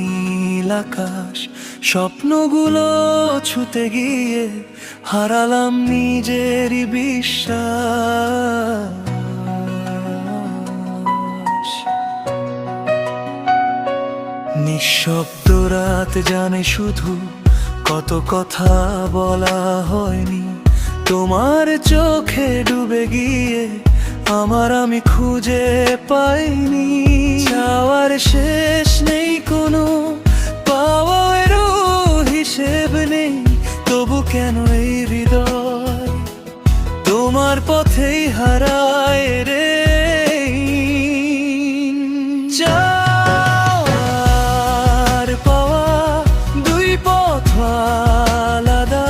নীল আকাশ, স্বপ্নগুলো ছুতে গিয়ে হারালাম নিজেরই বিশ্বাস। নিঃশব্দ রাত জানে শুধু কত কথা বলা হয়নি, তোমার চোখে ডুবে গিয়ে আমি খুঁজে পাইনি। চাওয়ার শেষ নেই কোনো, পাওয়ারও হিসেব নেই, তবু কেন এই হৃদয় তোমার পথেই হারায় রে। চাওয়ার পাওয়া দুই পথ আলাদা,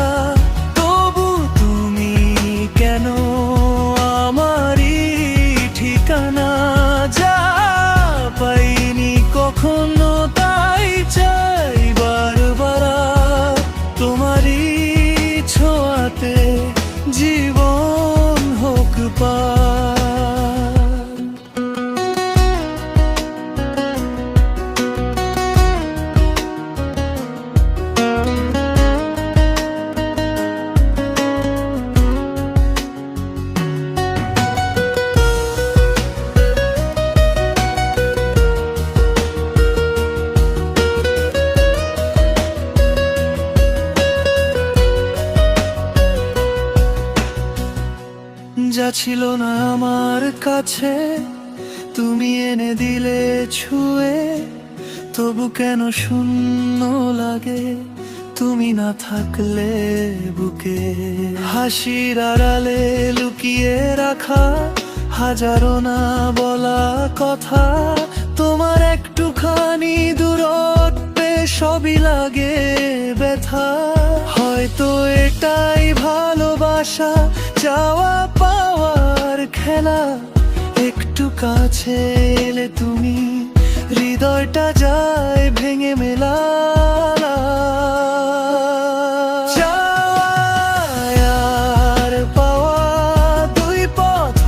তবু তুমি কেন আমারই ঠিকানা। যা পাইনি কখনো তাই চাই বারবার, তোমারই ছোঁয়াতে জীবন হোক পার। যা ছিল না আমার কাছে তুমি এনে দিলে ছুঁয়ে, তবু কেন শূন্য লাগে তুমি না থাকলে বুকে। হাসির আড়ালে লুকিয়ে রাখা হাজারো না বলা কথা, তোমার একটুখানি দূরত্বে সবই লাগে ব্যথা। হয়তো এটাই ভালোবাসা, চাওয়া পাওয়ার খেলা, একটু কাছে এলে তুমি হৃদয়টা যায় ভেঙে মেলা। চাওয়ার পাওয়া দুই পথ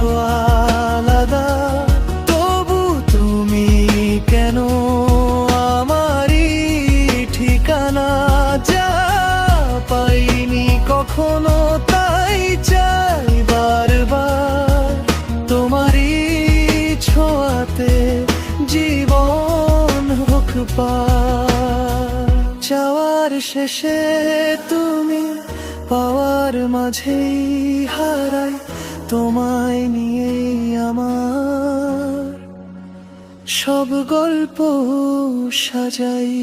আলাদা, তবু তুমি কেন আমারই ঠিকানা। যা পাইনি কখনো তাই চাই বারবার, তোমারই ছোঁয়াতে জীবন হোক পার। চাওয়ার শেষে তুমি, পাওয়ার মাঝেই হারাই, তোমায় নিয়েই আমার সব গল্প সাজাই।